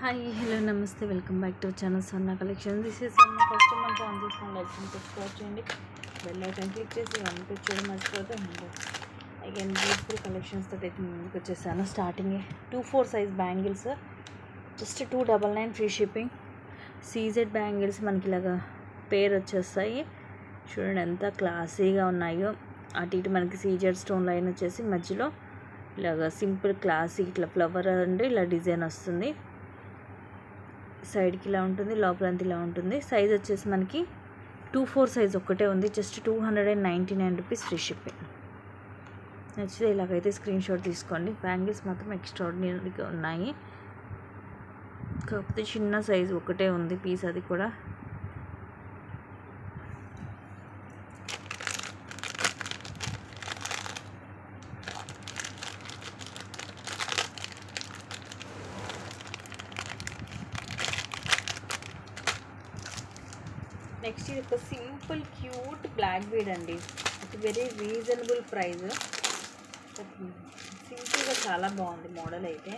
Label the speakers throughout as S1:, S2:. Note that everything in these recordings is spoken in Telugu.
S1: Hi, hello, namaste, welcome back to channel Sarna Collection. This is Sarna. First time on this one, like and subscribe చేయండి. బెల్ ఐకాన్ క్లిక్ చేసి వన్ పేజ్ చేయడం మర్చిపోతే అగైన్ బ్యూటిఫుల్ కలెక్షన్స్తో అయితే ముందుకు వచ్చేసాను. Starting 2-4 size bangles just 299 free shipping. CZ bangles మనకి ఇలాగా పేర్ వచ్చేస్తాయి. చూడండి ఎంత క్లాసీగా ఉన్నాయో. అటు ఇటు మనకి సీజెడ్ స్టోన్ లైన్ వచ్చేసి మధ్యలో ఇలాగా సింపుల్ క్లాసీ ఇట్లా ఫ్లవర్ అండి ఇలా డిజైన్ వస్తుంది. సైడ్కి ఇలా ఉంటుంది, లోపలంతా ఇలా ఉంటుంది. సైజ్ వచ్చేసి మనకి 2-4 సైజ్ ఒక్కటే ఉంది. Just 299 rupees free shipping. నచ్చితే ఇలాగైతే స్క్రీన్ షాట్ తీసుకోండి. బ్యాంగిల్స్ మాత్రం ఎక్స్ట్రాడినరీగా ఉన్నాయి. కాకపోతే చిన్న సైజు ఒకటే ఉంది పీస్, అది కూడా నెక్స్ట్ ఇది ఒక సింపుల్ క్యూట్ బ్లాక్ బీడ్ అండి. It very reasonable price. సింపుల్గా చాలా బాగుంది మోడల్. అయితే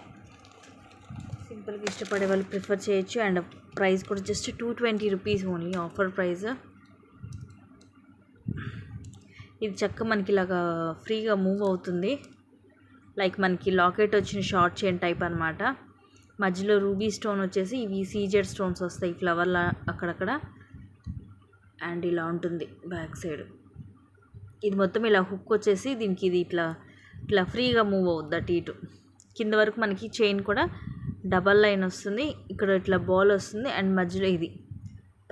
S1: సింపుల్గా ఇష్టపడే వాళ్ళు ప్రిఫర్ చేయొచ్చు. అండ్ ప్రైస్ కూడా just 220 rupees only, offer price. ఇది చక్క మనకి ఇలాగా ఫ్రీగా మూవ్ అవుతుంది. లైక్ మనకి లాకెట్ వచ్చిన షార్ట్ చైన్ టైప్ అనమాట. మధ్యలో రూబీ స్టోన్ వచ్చేసి ఇవి సీజెడ్ స్టోన్స్ వస్తాయి ఫ్లవర్లా అక్కడక్కడ. అండ్ ఇలా ఉంటుంది బ్యాక్ సైడ్. ఇది మొత్తం ఇలా హుక్ వచ్చేసి దీనికి ఇది ఇట్లా ఇట్లా ఫ్రీగా మూవ్ అవుద్ది అటు ఇటు. కింద వరకు మనకి చైన్ కూడా డబల్ లైన్ వస్తుంది. ఇక్కడ ఇట్లా బాల్ వస్తుంది అండ్ మధ్యలో ఇది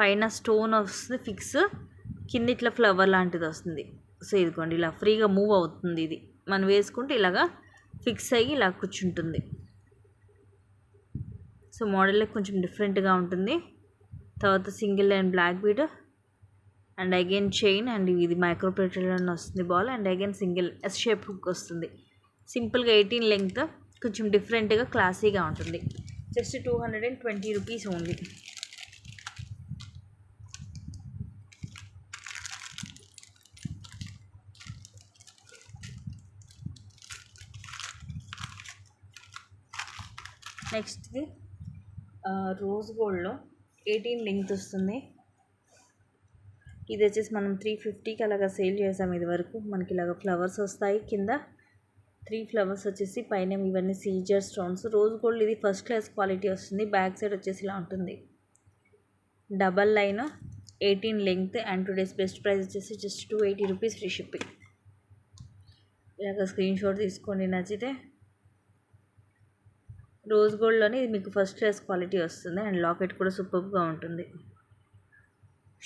S1: పైన స్టోన్ వస్తుంది ఫిక్స్, కింద ఇట్లా ఫ్లవర్ లాంటిది వస్తుంది. సో ఇదిగోండి ఇలా ఫ్రీగా మూవ్ అవుతుంది. ఇది మనం వేసుకుంటే ఇలాగా ఫిక్స్ అయ్యి ఇలా కూర్చుంటుంది. సో మోడల్ కొంచెం డిఫరెంట్గా ఉంటుంది. తర్వాత single line black bead and again chain and ఇది మైక్రో ప్లేటెడ్ వస్తుంది ball. And again single S shape hook వస్తుంది. సింపుల్గా 18 లెంగ్త్, కొంచెం డిఫరెంట్గా క్లాసీగా ఉంటుంది. Just 220 rupees only. నెక్స్ట్ ఇది రోజ్ గోల్డ్లో 18 లెంగ్త్ వస్తుంది. ఇది వచ్చేసి మనం 350కి అలాగా సేల్ చేసాం ఇది వరకు. మనకి ఇలాగ ఫ్లవర్స్ వస్తాయి, కింద 3 ఫ్లవర్స్ వచ్చేసి, పైన ఇవన్నీ సీజర్ స్టోన్స్. రోజ్ గోల్డ్ ఇది ఫస్ట్ క్లాస్ క్వాలిటీ వస్తుంది. బ్యాక్ సైడ్ వచ్చేసి ఇలా ఉంటుంది, double line, 18 length. And today's best price వచ్చేసి జస్ట్ 280 రూపీస్ ఫ్రీ షిప్పింగ్. ఇలాగ స్క్రీన్ షాట్ తీసుకోండి నచ్చితే. రోజ్ గోల్డ్లోనే ఇది మీకు ఫస్ట్ క్లాస్ క్వాలిటీ వస్తుంది. అండ్ లాకెట్ కూడా సూపర్గా ఉంటుంది.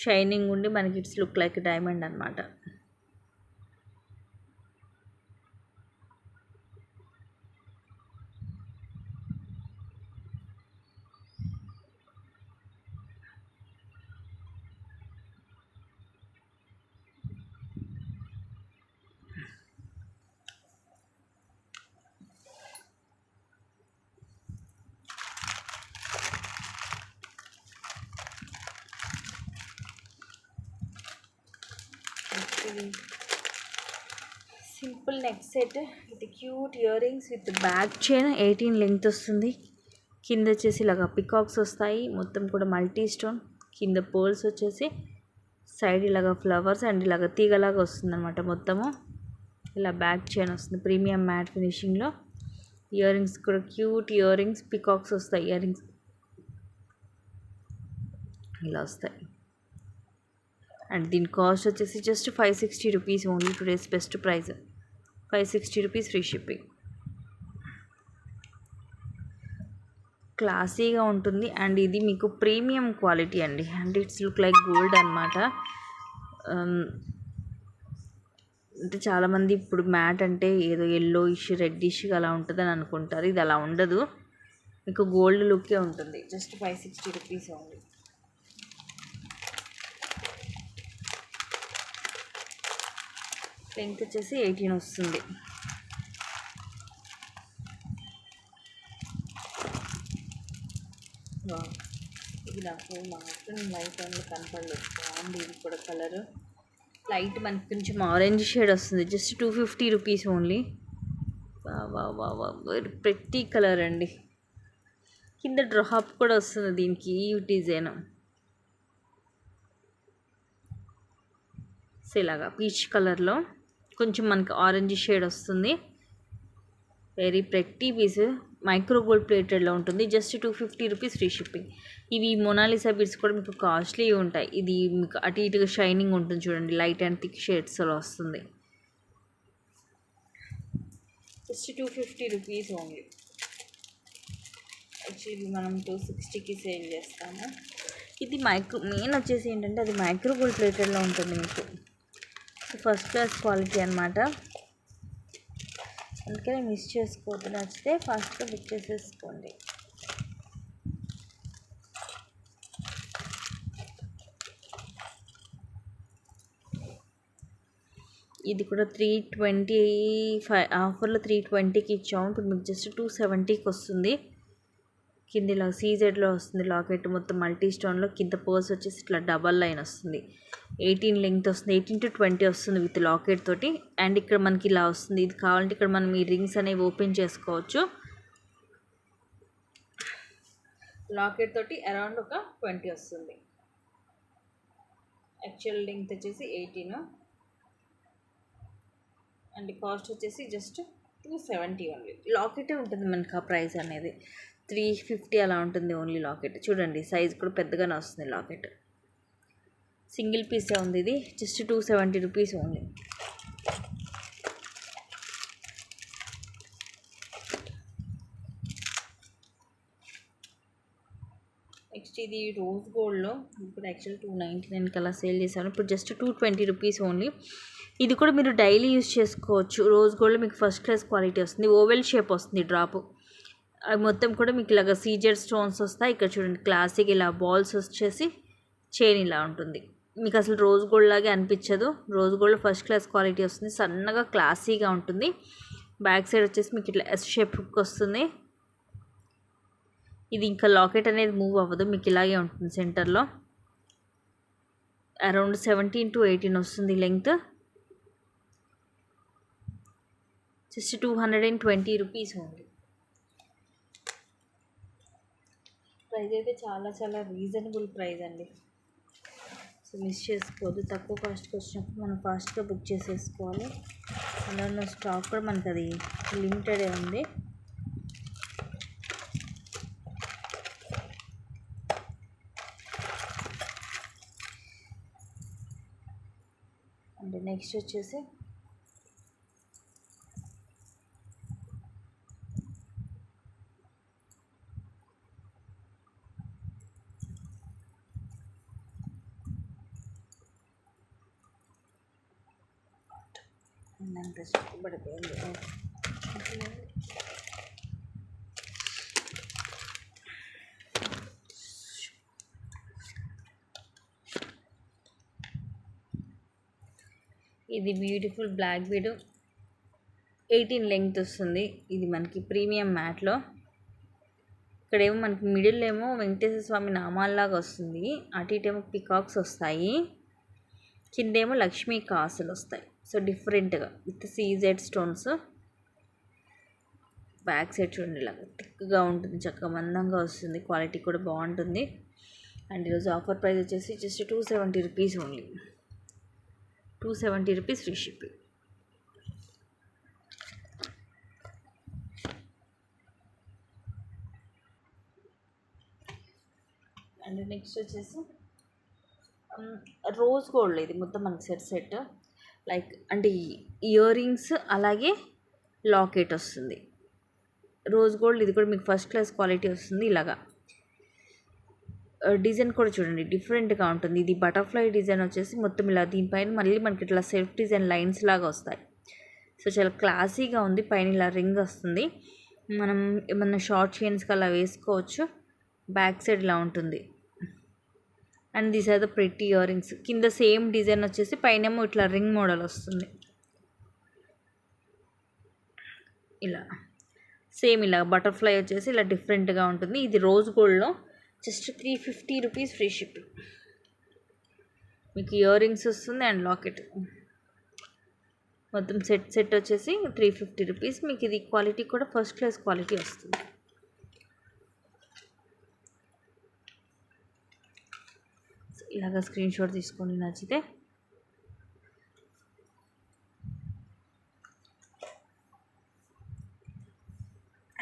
S1: షైనింగ్ ఉండి మనకి ఇట్స్ లుక్ లైక్ డైమండ్ అనమాట. Simple neck set with cute ear rings with back chain, 18 length వస్తుంది. కింద వచ్చేసి ఇలాగ పికాక్స్ వస్తాయి, మొత్తం కూడా మల్టీ స్టోన్. కింద పోల్స్ వచ్చేసి సైడ్ ఇలాగ ఫ్లవర్స్ అండ్ ఇలాగ తీగలాగా వస్తుంది అనమాట. మొత్తము ఇలా బ్యాక్ చైన్ వస్తుంది. ప్రీమియం మ్యాట్ ఫినిషింగ్లో. ఇయర్ రింగ్స్ కూడా క్యూట్ ఇయర్ రింగ్స్, పికాక్స్ వస్తాయి ఇయర్ రింగ్స్ ఇలా వస్తాయి. అండ్ దీని కాస్ట్ వచ్చేసి just 560 rupees only. Today's best price 560 rupees free shipping. క్లాసీగా ఉంటుంది అండ్ ఇది మీకు ప్రీమియం క్వాలిటీ అండి. And it's look like gold అనమాట. అంటే చాలామంది ఇప్పుడు మ్యాట్ అంటే ఏదో ఎల్లోయిష్ రెడ్డిష్గా అలా ఉంటుందని అనుకుంటారు. ఇది అలా ఉండదు, మీకు గోల్డ్ లుక్కే ఉంటుంది. Just 560 rupees only. లెంగ్త్ వచ్చేసి 18 వస్తుంది. ఇది నాకు మాత్రం లైట్ అండ్ కనపడలేదు, బాగుంది. ఇది కూడా కలర్ లైట్ మనకి కొంచెం ఆరెంజ్ షేడ్ వస్తుంది. Just 250 rupees only. వా వా వా వా వెరీ ప్రెట్టి కలర్ అండి. కింద డ్రాప్ కూడా వస్తుంది దీనికి ఈ డిజైన్. సో ఇలాగా పీచ్ కలర్లో కొంచెం మనకి ఆరెంజ్ షేడ్ వస్తుంది. Very pretty piece. Micro gold ప్లేటెడ్లో ఉంటుంది. Just 250 rupees free shipping. ఇవి మొనాలిసా బీడ్స్ కూడా మీకు కాస్ట్లీ ఉంటాయి. ఇది మీకు అటు ఇటుగా షైనింగ్ ఉంటుంది చూడండి, లైట్ అండ్ థిక్ షేడ్స్లో వస్తుంది. Just 250 rupees only. యాక్చువల్లీ మనం 260కి సేల్ చేస్తాము. ఇది మెయిన్ వచ్చేసి ఏంటంటే అది మైక్రో గోల్డ్ ప్లేటెడ్లో ఉంటుంది మీకు. ఫస్ట్ క్లాస్ క్వాలిటీ అనమాట. అందుకని మిస్ చేసుకోవద్దు. నచ్చితే ఫాస్ట్గా బుక్ చేసేసుకోండి. ఇది కూడా 325 ఆఫర్లో 320కి ఇచ్చాము. ఇప్పుడు మీకు జస్ట్ 270కి వస్తుంది. కింద ఇలా సీజెడ్లో వస్తుంది లాకెట్, మొత్తం మల్టీ స్టోన్లో. కింద పర్స్ వచ్చేసి ఇట్లా డబల్ లైన్ వస్తుంది. 18 లెంగ్త్ వస్తుంది. 18 to 20 వస్తుంది విత్ లాకెట్ తోటి. అండ్ ఇక్కడ మనకి ఇలా వస్తుంది. ఇది కావాలంటే ఇక్కడ మనం ఈ రింగ్స్ అనేవి ఓపెన్ చేసుకోవచ్చు. లాకెట్ తోటి అరౌండ్ ఒక 20 వస్తుంది. యాక్చువల్ లెంగ్త్ వచ్చేసి 18 అండ్ కాస్ట్ వచ్చేసి జస్ట్ 270 ఓన్లీ. లాకెటే ఉంటుంది మనకి ఆ ప్రైస్ అనేది. 350 అలా ఉంటుంది ఓన్లీ లాకెట్. చూడండి సైజ్ కూడా పెద్దగానే వస్తుంది లాకెట్. సింగిల్ పీసే ఉంది ఇది. Just 270 rupees only. నెక్స్ట్ ఇది రోజ్ గోల్డ్లో ఇప్పుడు యాక్చువల్ 299 అలా సేల్ చేశాను. ఇప్పుడు జస్ట్ 220 రూపీస్ ఓన్లీ. ఇది కూడా మీరు డైలీ యూజ్ చేసుకోవచ్చు. రోజ్ గోల్డ్ మీకు ఫస్ట్ క్లాస్ క్వాలిటీ వస్తుంది. ఓవెల్ షేప్ వస్తుంది డ్రాప్. అవి మొత్తం కూడా మీకు ఇలాగ సీజెడ్ స్టోన్స్ వస్తాయి. ఇక్కడ చూడండి క్లాసిక్ ఇలా బాల్స్ వచ్చేసి చైన్ ఇలా ఉంటుంది. మీకు అసలు రోజ్ గోల్డ్ లాగే అనిపించదు. Rose gold first class quality వస్తుంది. సన్నగా క్లాసీగా ఉంటుంది. బ్యాక్ సైడ్ వచ్చేసి మీకు ఇట్లా ఎస్ షేప్ హుక్ వస్తుంది. ఇది ఇంకా లాకెట్ అనేది మూవ్ అవ్వదు, మీకు ఇలాగే ఉంటుంది సెంటర్లో. అరౌండ్ 17 to 18 వస్తుంది length. Just 220 rupees only. Price అయితే చాలా చాలా రీజనబుల్ ప్రైస్ అండి. సో మిస్ చేసుకోవద్దు. తక్కువ కాస్ట్కి వచ్చినప్పుడు మనం ఫాస్ట్గా బుక్ చేసేసుకోవాలి. అందులో స్టాక్ కూడా మనకు అది లిమిటెడే ఉంది. అండ్ నెక్స్ట్ వచ్చేసి అంత పడిపోయింది. ఇది బ్యూటిఫుల్ బ్లాక్ బీడ్ 18 లెంగ్త్ వస్తుంది. ఇది మనకి ప్రీమియం మ్యాట్లో. ఇక్కడేమో మనకి మిడిల్ ఏమో వెంకటేశ్వర స్వామి నామాల్లాగా వస్తుంది. అటు ఇటేమో పికాక్స్ వస్తాయి. కిందేమో లక్ష్మీ కాసులు వస్తాయి. సో డిఫరెంట్గా with CZ stones. Back side చూడండి ఇలాగా థిక్గా ఉంటుంది, చక్కగా మందంగా వస్తుంది. క్వాలిటీ కూడా బాగుంటుంది. అండ్ ఈరోజు ఆఫర్ ప్రైస్ వచ్చేసి just 270 rupees only. 270 rupees free shipping. And next వచ్చేసి రోజ్ గోల్డ్. ఇది మొత్తం మనకి సెట్ లైక్ అంటే ఇయర్ రింగ్స్ అలాగే లాకెట్ వస్తుంది. రోజ్ గోల్డ్ ఇది కూడా మీకు ఫస్ట్ క్లాస్ క్వాలిటీ వస్తుంది. ఇలాగా డిజైన్ కూడా చూడండి డిఫరెంట్గా ఉంటుంది. ఇది బటర్ఫ్లై డిజైన్ వచ్చేసి మొత్తం ఇలా దీనిపైన మళ్ళీ మనకి ఇట్లా సెల్ఫ్ డిజైన్ లైన్స్ లాగా వస్తాయి. సో చాలా క్లాసీగా ఉంది. పైన ఇలా రింగ్ వస్తుంది. మనం ఏమన్నా షార్ట్ చైన్స్కి అలా వేసుకోవచ్చు. బ్యాక్ సైడ్ ఇలా ఉంటుంది. And these are the pretty earrings. కింద సేమ్ డిజైన్ వచ్చేసి పైనేమో ఇట్లా రింగ్ మోడల్ వస్తుంది. ఇలా సేమ్ ఇలా బటర్ఫ్లై వచ్చేసి ఇలా డిఫరెంట్గా ఉంటుంది. ఇది రోజ్ గోల్డ్లో జస్ట్ 350 రూపీస్ ఫ్రీ షిప్పింగ్. మీకు ఇయర్ రింగ్స్ వస్తుంది అండ్ లాకెట్ మొత్తం సెట్ వచ్చేసి 350 రూపీస్. మీకు ఇది క్వాలిటీ కూడా ఫస్ట్ క్లాస్ క్వాలిటీ వస్తుంది. ఇలాగ స్క్రీన్ షాట్ తీసుకోండి నచ్చితే.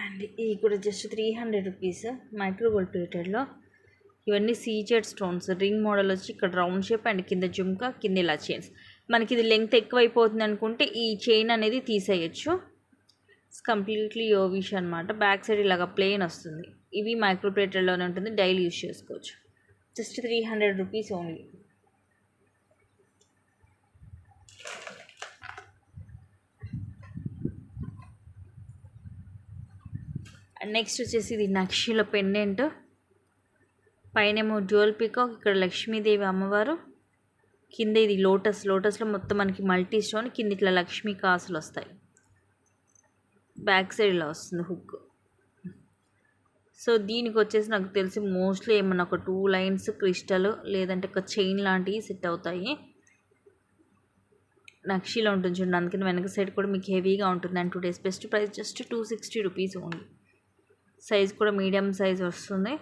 S1: అండ్ ఇది కూడా జస్ట్ 300 రూపీస్ మైక్రో గోల్డ్ ప్లేటెడ్లో. ఇవన్నీ సీజెడ్ స్టోన్స్, రింగ్ మోడల్ వచ్చి ఇక్కడ రౌండ్ షేప్ అండ్ కింద జుమ్కా, కింద ఇలా చైన్స్. మనకి ఇది లెంగ్త్ ఎక్కువైపోతుంది అనుకుంటే ఈ చైన్ అనేది తీసేయచ్చు. ఇట్స్ కంప్లీట్లీ యోవిష్ అనమాట. బ్యాక్ సైడ్ ఇలాగ ప్లెయిన్ వస్తుంది. ఇవి మైక్రో ప్లేటెడ్లోనే ఉంటుంది, డైలీ యూస్ చేసుకోవచ్చు. Just 300 rupees only. And next వచ్చేసి ఇది నక్షిలో పెండెంట్. పైనేమో డ్యూయల్ పీకాక్, ఇక్కడ లక్ష్మీదేవి అమ్మవారు, కింద ఇది లోటస్లో మొత్తం మనకి మల్టీ స్టోన్, కింద ఇట్లా లక్ష్మీ కాసులు వస్తాయి. బ్యాక్ సైడ్ ఇలా వస్తుంది హుక్. సో దీనికి వచ్చేసి నాకు తెలిసి మోస్ట్లీ ఏమన్నా ఒక 2 లైన్స్ క్రిస్టల్ లేదంటే ఒక చైన్ లాంటివి సెట్ అవుతాయి. నక్షిలో ఉంటుంది చూడండి, అందుకని వెనక సైడ్ కూడా మీకు హెవీగా ఉంటుంది. And today's best price just 260 rupees only. Size కూడా మీడియం సైజ్ వస్తుంది.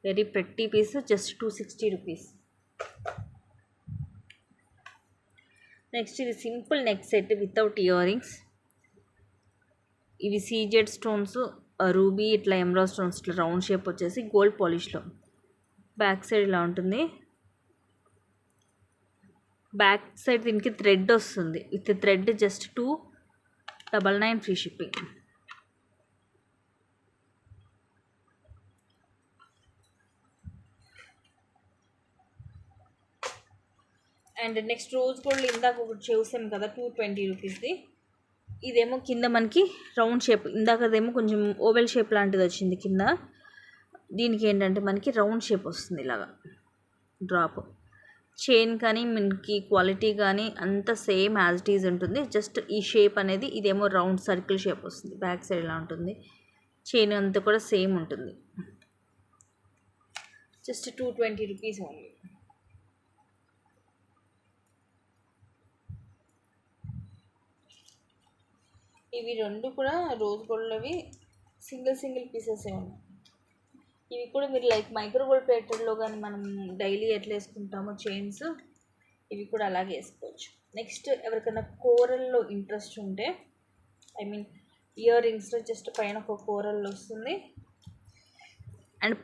S1: Very pretty piece, just 260 rupees. Next ఇది simple neck set without earrings. ఇవి సీజెడ్ స్టోన్స్, రూబీ, ఇట్లా ఎమరాల్డ్ స్టోన్స్, ఇట్లా రౌండ్ షేప్ వచ్చేసి గోల్డ్ పాలిష్లో. బ్యాక్ సైడ్ ఇలా ఉంటుంది. బ్యాక్ సైడ్ దీనికి థ్రెడ్ వస్తుంది. With thread just 299 free shipping. And next rose gold ఇందాక ఒకటి చూసాం కదా 220 రూపీస్ది. ఇదేమో కింద మనకి రౌండ్ షేప్, ఇందాకదేమో కొంచెం ఓవెల్ షేప్ లాంటిది వచ్చింది కింద. దీనికి ఏంటంటే మనకి రౌండ్ షేప్ వస్తుంది ఇలాగా డ్రాప్. చైన్ కానీ మనకి క్వాలిటీ కానీ అంతా సేమ్ యాజ్ ఇట్ ఈజ్ ఉంటుంది. జస్ట్ ఈ షేప్ అనేది ఇదేమో రౌండ్ సర్కిల్ షేప్ వస్తుంది. బ్యాక్ సైడ్ ఇలా ఉంటుంది. చైన్ అంతా కూడా సేమ్ ఉంటుంది. Just 220 rupees only. ఇవి రెండు కూడా రోజ్ గోల్డ్లోవి సింగిల్ పీసెస్ ఉన్నాయి. ఇవి కూడా మీరు లైక్ మైక్రో గోల్డ్ ప్లేటెడ్లో కానీ మనం డైలీ ఎట్లా వేసుకుంటామో చైన్స్, ఇవి కూడా అలాగే వేసుకోవచ్చు. నెక్స్ట్ ఎవరికైనా కోరల్లో ఇంట్రెస్ట్ ఉంటే, ఐ మీన్ ఇయర్ రింగ్స్లో జస్ట్ పైన ఒక కోరల్ వస్తుంది. అండ్